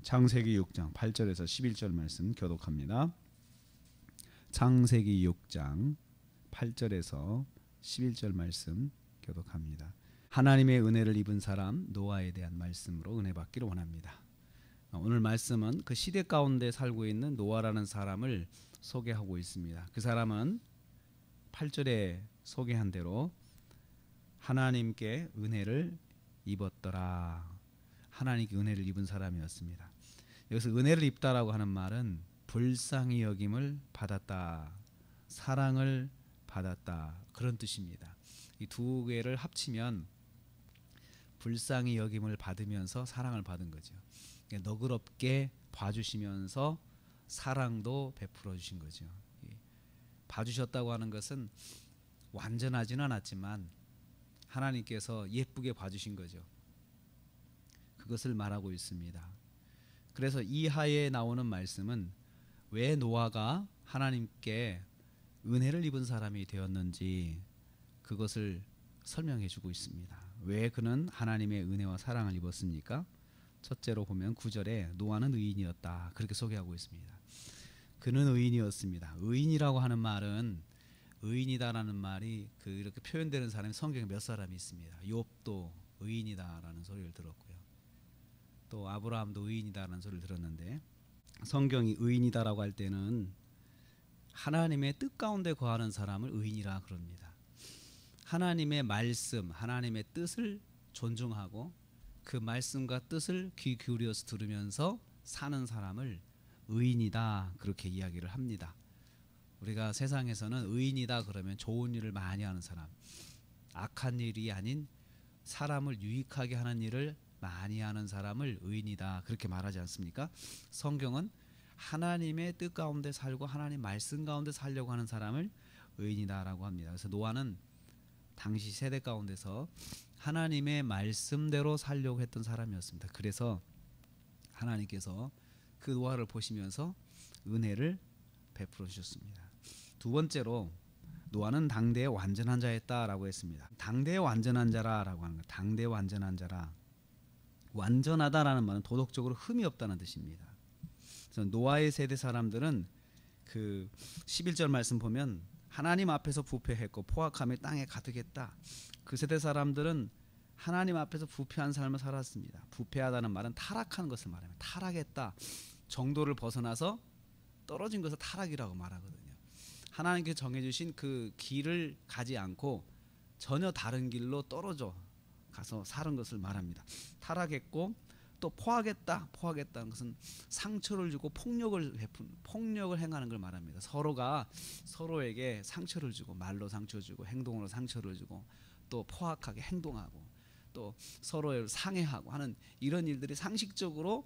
창세기 6장 8절에서 11절 말씀 교독합니다. 창세기 6장 8절에서 11절 말씀 교독합니다. 하나님의 은혜를 입은 사람 노아에 대한 말씀으로 은혜 받기를 원합니다. 오늘 말씀은 그 시대 가운데 살고 있는 노아라는 사람을 소개하고 있습니다. 그 사람은 8절에 소개한 대로 하나님께 은혜를 입었더라. 하나님께 은혜를 입은 사람이었습니다. 여기서 은혜를 입다라고 하는 말은 불쌍히 여김을 받았다, 사랑을 받았다, 그런 뜻입니다. 이 두 개를 합치면 불쌍히 여김을 받으면서 사랑을 받은 거죠. 너그럽게 봐주시면서 사랑도 베풀어 주신 거죠. 봐주셨다고 하는 것은 완전하지는 않았지만 하나님께서 예쁘게 봐주신 거죠. 그것을 말하고 있습니다. 그래서 이하에 나오는 말씀은 왜 노아가 하나님께 은혜를 입은 사람이 되었는지 그것을 설명해 주고 있습니다. 왜 그는 하나님의 은혜와 사랑을 입었습니까? 첫째로 보면 9절에 노아는 의인이었다, 그렇게 소개하고 있습니다. 그는 의인이었습니다. 의인이라고 하는 말은, 의인이다라는 말이 이렇게 표현되는 사람이 성경에 몇 사람이 있습니다. 욥도 의인이다라는 소리를 들었고요. 또 아브라함도 의인이다라는 소리를 들었는데, 성경이 의인이다라고 할 때는 하나님의 뜻 가운데 거하는 사람을 의인이라 그럽니다. 하나님의 말씀, 하나님의 뜻을 존중하고 그 말씀과 뜻을 귀 기울여서 들으면서 사는 사람을 의인이다, 그렇게 이야기를 합니다. 우리가 세상에서는 의인이다 그러면 좋은 일을 많이 하는 사람, 악한 일이 아닌 사람을 유익하게 하는 일을 많이 하는 사람을 의인이다, 그렇게 말하지 않습니까? 성경은 하나님의 뜻 가운데 살고 하나님 말씀 가운데 살려고 하는 사람을 의인이다라고 합니다. 그래서 노아는 당시 세대 가운데서 하나님의 말씀대로 살려고 했던 사람이었습니다. 그래서 하나님께서 그 노아를 보시면서 은혜를 베풀어 주셨습니다. 두 번째로 노아는 당대의 완전한 자였다라고 했습니다. 당대의 완전한 자라라고 하는 것, 당대의 완전한 자라. 완전하다라는 말은 도덕적으로 흠이 없다는 뜻입니다. 그래서 노아의 세대 사람들은 그 11절 말씀 보면 하나님 앞에서 부패했고 포악함이 땅에 가득했다. 그 세대 사람들은 하나님 앞에서 부패한 삶을 살았습니다. 부패하다는 말은 타락하는 것을 말합니다. 타락했다, 정도를 벗어나서 떨어진 것을 타락이라고 말하거든요. 하나님께서 정해주신 그 길을 가지 않고 전혀 다른 길로 떨어져 가서 사는 것을 말합니다. 타락했고 또 포악했다는 것은 상처를 주고 폭력을 행하는 걸 말합니다. 서로가 서로에게 상처를 주고, 말로 상처 주고 행동으로 상처를 주고 또 포악하게 행동하고 또 서로를 상해하고 하는 이런 일들이 상식적으로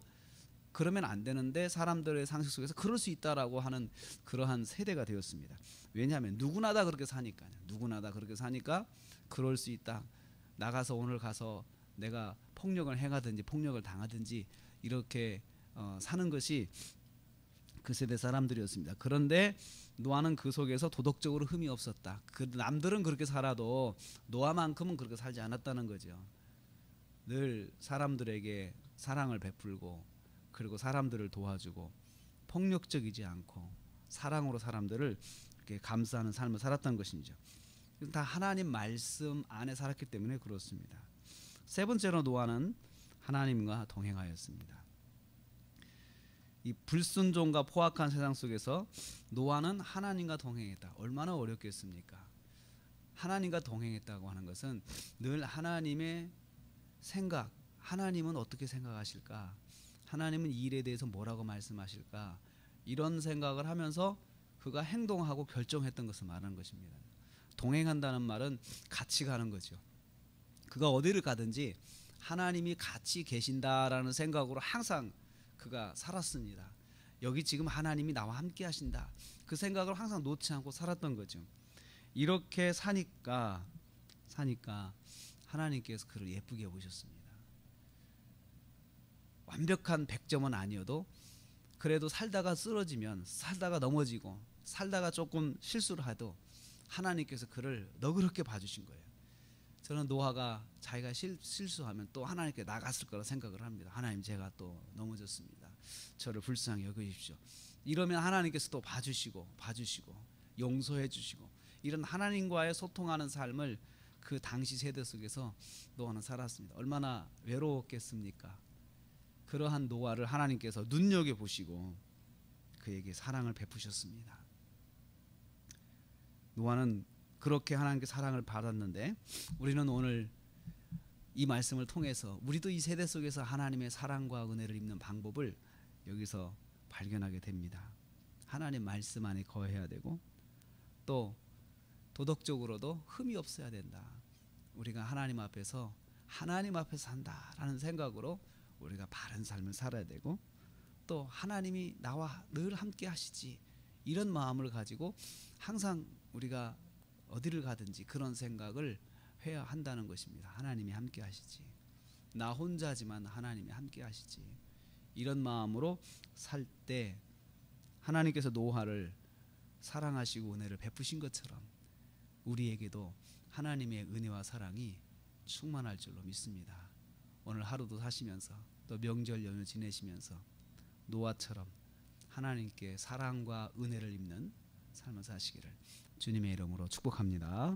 그러면 안 되는데 사람들의 상식 속에서 그럴 수 있다라고 하는 그러한 세대가 되었습니다. 왜냐하면 누구나 다 그렇게 사니까요. 누구나 다 그렇게 사니까 그럴 수 있다. 나가서 오늘 가서 내가 폭력을 행하든지 폭력을 당하든지 이렇게 사는 것이 그 세대 사람들이었습니다. 그런데 노아는 그 속에서 도덕적으로 흠이 없었다. 그 남들은 그렇게 살아도 노아만큼은 그렇게 살지 않았다는 거죠. 늘 사람들에게 사랑을 베풀고 그리고 사람들을 도와주고 폭력적이지 않고 사랑으로 사람들을 이렇게 감싸는 삶을 살았던 것이죠. 다 하나님 말씀 안에 살았기 때문에 그렇습니다. 세 번째로 노아는 하나님과 동행하였습니다. 이 불순종과 포악한 세상 속에서 노아는 하나님과 동행했다. 얼마나 어렵겠습니까? 하나님과 동행했다고 하는 것은 늘 하나님의 생각, 하나님은 어떻게 생각하실까? 하나님은 이 일에 대해서 뭐라고 말씀하실까? 이런 생각을 하면서 그가 행동하고 결정했던 것을 말하는 것입니다. 동행한다는 말은 같이 가는 거죠. 그가 어디를 가든지 하나님이 같이 계신다라는 생각으로 항상 그가 살았습니다. 여기 지금 하나님이 나와 함께 하신다, 그 생각을 항상 놓지 않고 살았던 거죠. 이렇게 사니까 하나님께서 그를 예쁘게 보셨습니다. 완벽한 100점은 아니어도 그래도 살다가 쓰러지면, 살다가 넘어지고 살다가 조금 실수를 해도 하나님께서 그를 너그럽게 봐주신 거예요. 저는 노아가 자기가 실수하면 또 하나님께 나갔을 거라 생각을 합니다. 하나님, 제가 또 넘어졌습니다. 저를 불쌍히 여기십시오. 이러면 하나님께서 또 봐주시고 용서해 주시고, 이런 하나님과의 소통하는 삶을 그 당시 세대 속에서 노아는 살았습니다. 얼마나 외로웠겠습니까? 그러한 노아를 하나님께서 눈여겨보시고 그에게 사랑을 베푸셨습니다. 노아는 그렇게 하나님께 사랑을 받았는데, 우리는 오늘 이 말씀을 통해서 우리도 이 세대 속에서 하나님의 사랑과 은혜를 입는 방법을 여기서 발견하게 됩니다. 하나님 말씀 안에 거해야 되고, 또 도덕적으로도 흠이 없어야 된다. 우리가 하나님 앞에서 산다라는 생각으로 우리가 바른 삶을 살아야 되고, 또 하나님이 나와 늘 함께 하시지, 이런 마음을 가지고 항상 우리가 어디를 가든지 그런 생각을 해야 한다는 것입니다. 하나님이 함께 하시지, 나 혼자지만 하나님이 함께 하시지, 이런 마음으로 살 때 하나님께서 노아를 사랑하시고 은혜를 베푸신 것처럼 우리에게도 하나님의 은혜와 사랑이 충만할 줄로 믿습니다. 오늘 하루도 사시면서 또 명절 연휴 지내시면서 노아처럼 하나님께 사랑과 은혜를 입는 삶을 사시기를 주님의 이름으로 축복합니다.